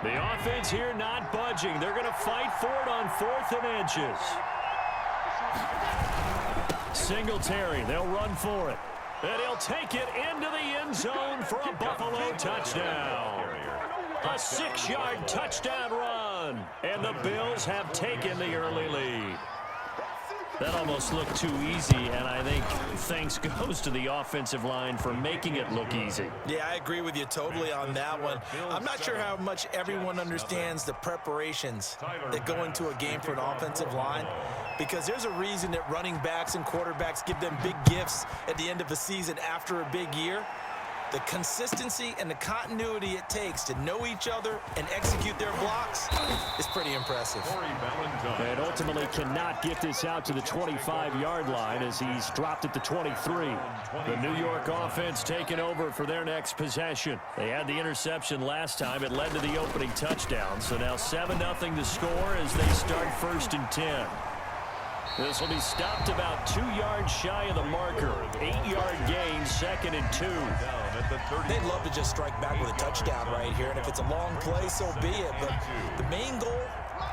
The offense here not budging. They're going to fight for it on 4th and inches. Singletary, they'll run for it. And he'll take it into the end zone for a Buffalo touchdown. A 6-yard touchdown run. And the Bills have taken the early lead. That almost looked too easy, and I think thanks goes to the offensive line for making it look easy. Yeah, I agree with you totally on that one. I'm not sure how much everyone understands the preparations that go into a game for an offensive line, because there's a reason that running backs and quarterbacks give them big gifts at the end of a season after a big year. The consistency and the continuity it takes to know each other and execute their blocks is pretty impressive. And ultimately cannot get this out to the 25-yard line as he's dropped at the 23. The New York offense taking over for their next possession. They had the interception last time. It led to the opening touchdown. So now 7-0 to score as they start 1st and 10. This will be stopped about 2 yards shy of the marker. 8-yard gain, 2nd and 2. They'd love to just strike back with a touchdown right here, and if it's a long play, so be it. But the main goal,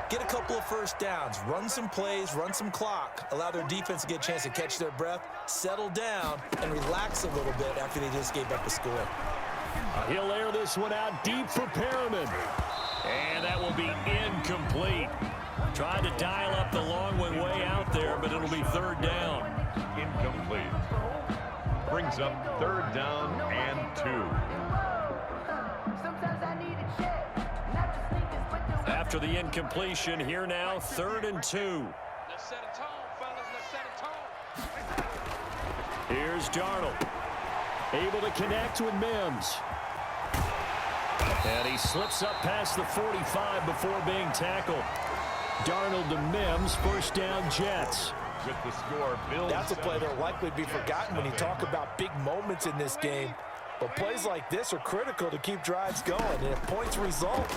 get a couple of first downs, run some plays, run some clock, allow their defense to get a chance to catch their breath, settle down, and relax a little bit after they just gave up a score. He'll air this one out deep for Perriman. And that will be incomplete. Tried to dial up the long one way out there, but it'll be 3rd down. Incomplete. Brings up 3rd down and 2. After the incompletion, here now, 3rd and 2. Let's set a tone, fellas. Let's set a tone. Here's Darnold. Able to connect with Mims. And he slips up past the 45 before being tackled. Darnold to Mims, 1st down Jets. With the score, Bills. That's a play that'll likely be forgotten when you talk about big moments in this game. But plays like this are critical to keep drives going. And if points result,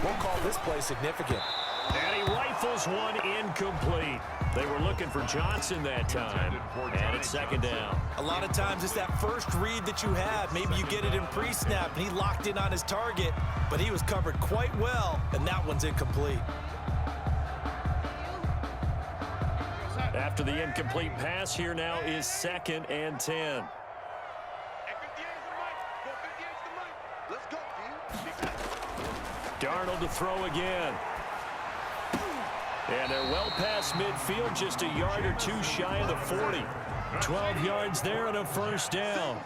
we'll call this play significant. And he rifles one incomplete. They were looking for Johnson that time. And it's 2nd down. A lot of times it's that first read that you have. Maybe you get it in pre-snap, and he locked in on his target. But he was covered quite well, and that one's incomplete. After the incomplete pass, here now is 2nd and 10. Darnold to throw again. And they're well past midfield, just a yard or 2 shy of the 40. 12 yards there and a 1st down.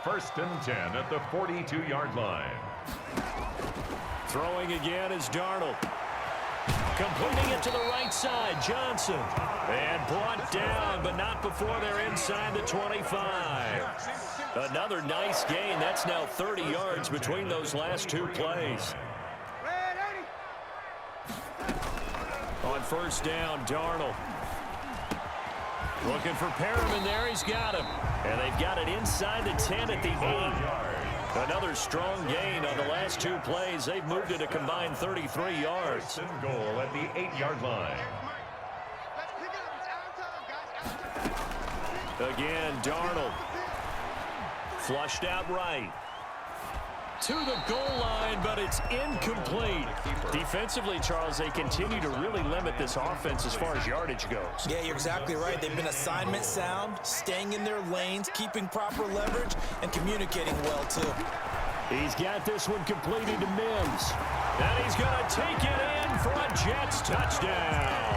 1st and 10 at the 42-yard line. Throwing again is Darnold. Completing it to the right side, Johnson. And brought down, but not before they're inside the 25. Another nice gain. That's now 30 yards between those last 2 plays. On 1st down, Darnold. Looking for Perriman there. He's got him. And they've got it inside the 10 at the 8. Another strong gain on the last 2 plays. They've moved it a combined 33 yards. Goal at the 8-yard line. Again, Darnold. Flushed out right. To the goal line, but it's incomplete. Defensively, Charles, they continue to really limit this offense as far as yardage goes. Yeah, you're exactly right. They've been assignment sound, staying in their lanes, keeping proper leverage, and communicating well, too. He's got this one completed to Mims. And he's going to take it in for a Jets touchdown.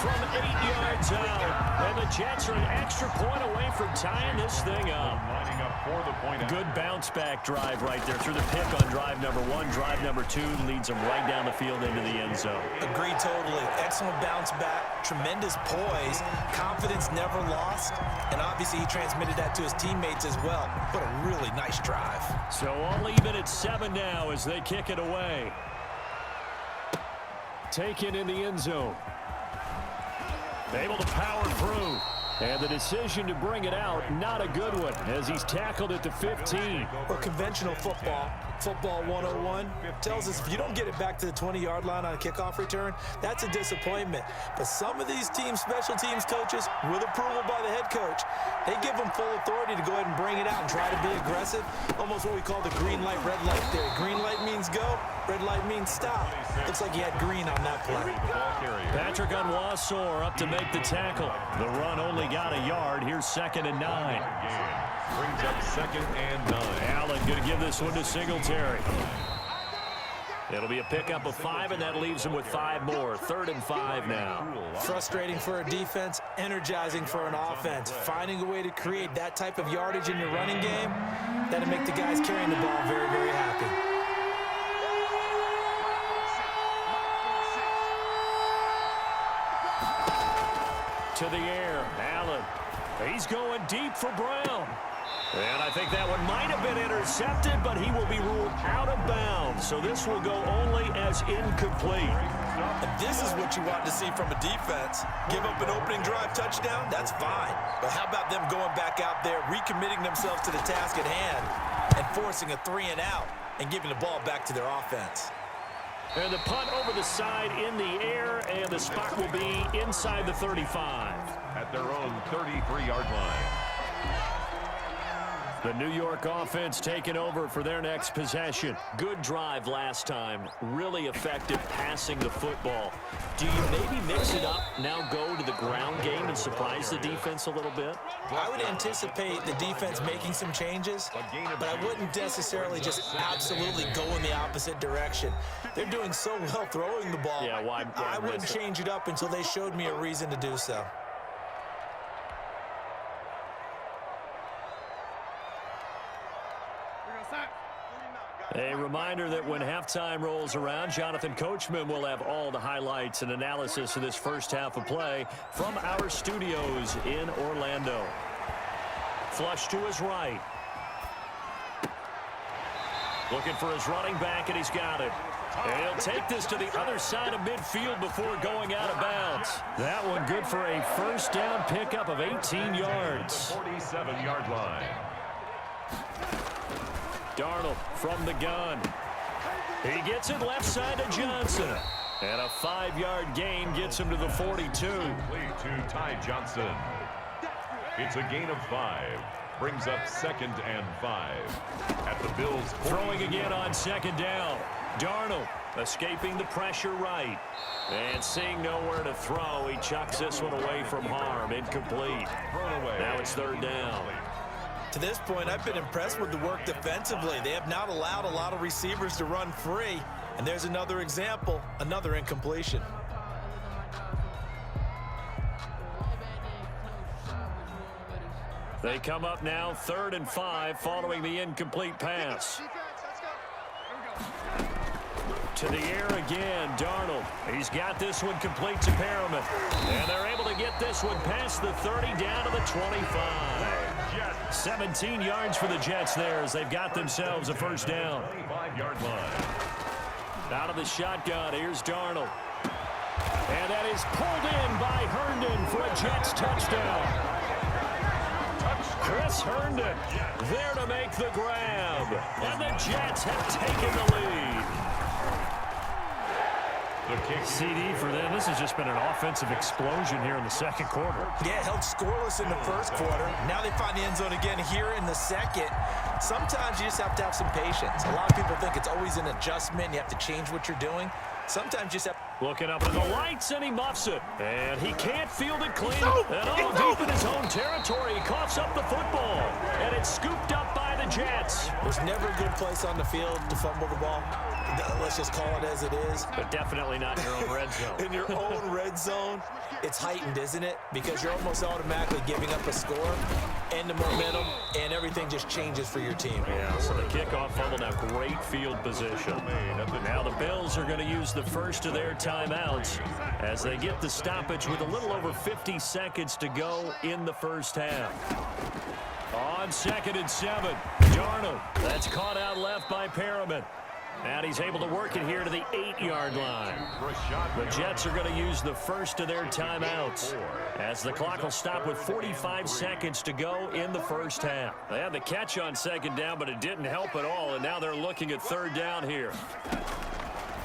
From 8 yards out. And the Jets are an extra point away from tying this thing up. Lining up for the point. Good bounce-back drive right there. Through the pick on drive number 1. Drive number 2 leads them right down the field into the end zone. Agreed totally. Excellent bounce back. Tremendous poise. Confidence never lost. And obviously he transmitted that to his teammates as well. What a really nice drive. So all even at 7 now as they kick it away. Taken in the end zone. Able to power through. And the decision to bring it out, not a good one, as he's tackled at the 15. Well, conventional football, Football 101 tells us if you don't get it back to the 20-yard line on a kickoff return, that's a disappointment. But some of these team special teams coaches, with approval by the head coach, they give them full authority to go ahead and bring it out and try to be aggressive, almost what we call the green light, red light theory. Green light means go, red light means stop. Looks like he had green on that play. Patrick Onwuasor up to make the tackle. The run only got a yard. Here's 2nd and 9. Brings up 2nd and 9. Allen going to give this one to Singletary. It'll be a pickup of 5, and that leaves him with 5 more. 3rd and 5 now. Frustrating for a defense, energizing for an offense. Finding a way to create that type of yardage in your running game, that'll make the guys carrying the ball very, very happy. To the air, Allen. He's going deep for Brown. And I think that one might have been intercepted, but he will be ruled out of bounds. So this will go only as incomplete. And this is what you want to see from a defense. Give up an opening drive touchdown, that's fine. But how about them going back out there, recommitting themselves to the task at hand, and forcing a 3 and out, and giving the ball back to their offense. And the punt over the side in the air, and the spot will be inside the 35. At their own 33-yard line. The New York offense taking over for their next possession. Good drive last time. Really effective passing the football. Do you maybe mix it up, now go to the ground game and surprise the defense a little bit? I would anticipate the defense making some changes, but I wouldn't necessarily just absolutely go in the opposite direction. They're doing so well throwing the ball. Yeah, why I wouldn't change it up until they showed me a reason to do so. A reminder that when halftime rolls around, Jonathan Coachman will have all the highlights and analysis of this first half of play from our studios in Orlando. Flush to his right. Looking for his running back, and he's got it. And he'll take this to the other side of midfield before going out of bounds. That one good for a first down pickup of 18 yards. 47-yard line. Darnold from the gun. He gets it left side to Johnson. And a 5-yard gain gets him to the 42. Complete to Ty Johnson. It's a gain of 5. Brings up 2nd and 5. At the Bills' throwing again on 2nd down. Darnold escaping the pressure right. And seeing nowhere to throw, he chucks this one away from harm. Incomplete. Now it's 3rd down. To this point, I've been impressed with the work defensively. They have not allowed a lot of receivers to run free. And there's another example, another incompletion. They come up now 3rd and 5 following the incomplete pass. To the air again, Darnold. He's got this one complete to Perriman. And they're able to get this one past the 30 down to the 25. 17 yards for the Jets there as they've got themselves a first down. 25-yard line. Out of the shotgun, here's Darnold. And that is pulled in by Herndon for a Jets touchdown. Chris Herndon there to make the grab. And the Jets have taken the lead. CD for them. This has just been an offensive explosion here in the second quarter. Yeah, held scoreless in the first quarter. Now they find the end zone again here in the second. Sometimes you just have to have some patience. A lot of people think it's always an adjustment. You have to change what you're doing. Sometimes you just have... Looking up at the lights, and he muffs it. And he can't field it clean. And deep in his own territory, he coughs up the football. And it's scooped up by the Jets. There's never a good place on the field to fumble the ball. Let's just call it as it is. But definitely not in your own red zone. In your own red zone, it's heightened, isn't it? Because you're almost automatically giving up a score and the momentum, and everything just changes for your team. Yeah, so the kickoff fumble, now great field position. Now the Bills are going to use the first of their timeouts as they get the stoppage with a little over 50 seconds to go in the first half. On 2nd and 7, Darnold. That's caught out left by Perriman. And he's able to work it here to the 8-yard line. The Jets are going to use the first of their timeouts, as the clock will stop with 45 seconds to go in the first half. They had the catch on second down, but it didn't help at all, and now they're looking at third down here.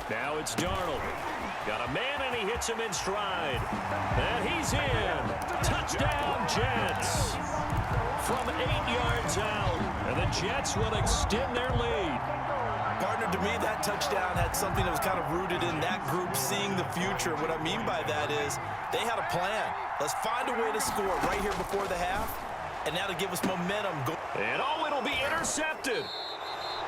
Now it's Darnold. Got a man, and he hits him in stride. And he's in. Touchdown, Jets. From 8 yards out. And the Jets will extend their lead. Partner, to me, that touchdown had something that was kind of rooted in that group seeing the future. What I mean by that is they had a plan. Let's find a way to score right here before the half, and that'll give us momentum. And it'll be intercepted.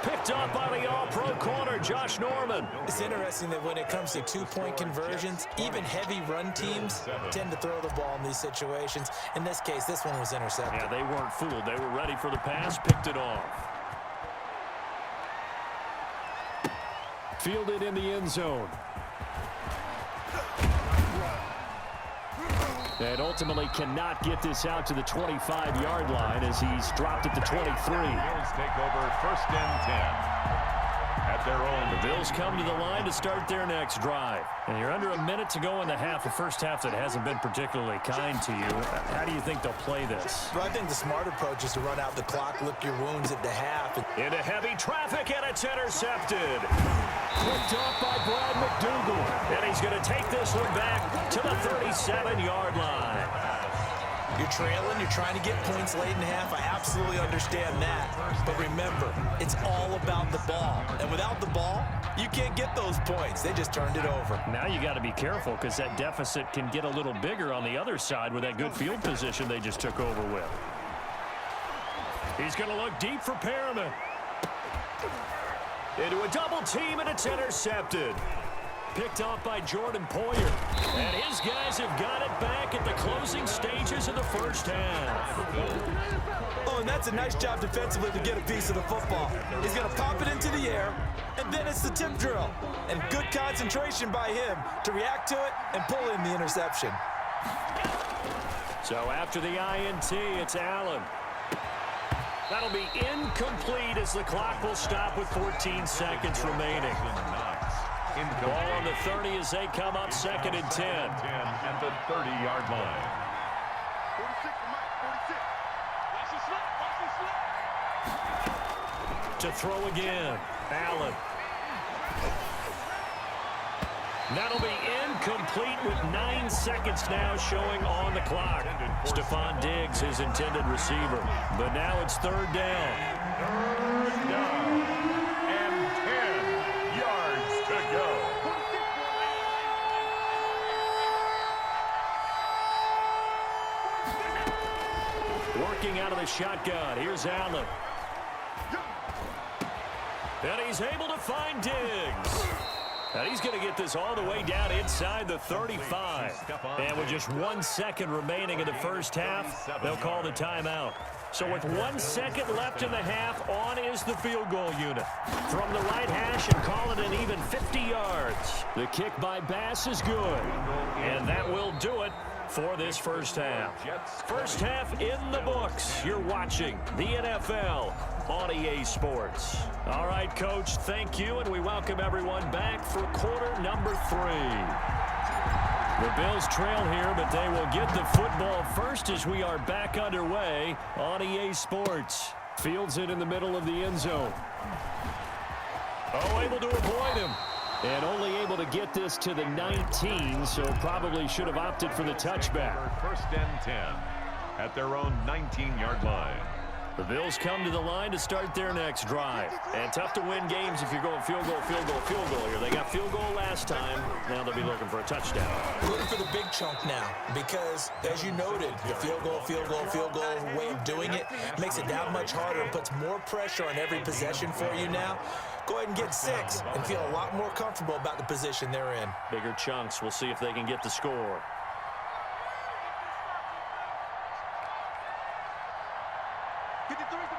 Picked up by the all-pro corner, Josh Norman. It's interesting that when it comes to two-point conversions, even heavy run teams tend to throw the ball in these situations. In this case, this one was intercepted. Yeah, they weren't fooled. They were ready for the pass, picked it off. Fielded in the end zone. And ultimately cannot get this out to the 25-yard line as he's dropped at the 23. Bills take over 1st and 10. At their own. The Bills come to the line to start their next drive. And you're under a minute to go in the half. The first half that hasn't been particularly kind to you. How do you think they'll play this? Well, I think the smart approach is to run out the clock, lick your wounds at the half. Into heavy traffic, and it's intercepted. Picked off by Brad McDougal. And he's going to take this one back to the 37-yard line. You're trailing, you're trying to get points late in the half. I absolutely understand that. But remember, it's all about the ball. And without the ball, you can't get those points. They just turned it over. Now you got to be careful because that deficit can get a little bigger on the other side with that good field position they just took over with. He's going to look deep for Perriman. Into a double team, and it's intercepted. Picked off by Jordan Poyer. And his guys have got it back at the closing stages of the first half. Oh, and that's a nice job defensively to get a piece of the football. He's going to pop it into the air, and then it's the tip drill. And good concentration by him to react to it and pull in the interception. So after the INT, it's Allen. That'll be incomplete as the clock will stop with 14 seconds remaining. Ball on the 30 as they come up 2nd and 10. At the 30-yard line. To throw again, Allen. That'll be incomplete with 9 seconds now showing on the clock. Stephon Diggs, his intended receiver. But now it's 3rd down. 3rd down. And 10 yards to go. Working out of the shotgun. Here's Allen. And he's able to find Diggs. And he's going to get this all the way down inside the 35. And with just 1 second remaining in the first half, they'll call the timeout. So with 1 second left in the half, on is the field goal unit. From the right hash and call it an even 50 yards. The kick by Bass is good. And that will do it for this first half. First half in the books. You're watching the NFL on EA Sports. All right, Coach, thank you, and we welcome everyone back for quarter number 3. The Bills trail here, but they will get the football first as we are back underway on EA Sports. Fields it in the middle of the end zone. Oh, able to avoid him. And only able to get this to the 19, so probably should have opted for the touchback. 1st and 10 at their own 19-yard line. The Bills come to the line to start their next drive. And tough to win games if you're going field goal, field goal, field goal here. They got field goal last time. Now they'll be looking for a touchdown. Looking for the big chunk now because, as you noted, the field goal way of doing it makes it that much harder and puts more pressure on every possession for you now. Go ahead and get 6 and feel a lot more comfortable about the position they're in. Bigger chunks. We'll see if they can get the score. Get the 3 to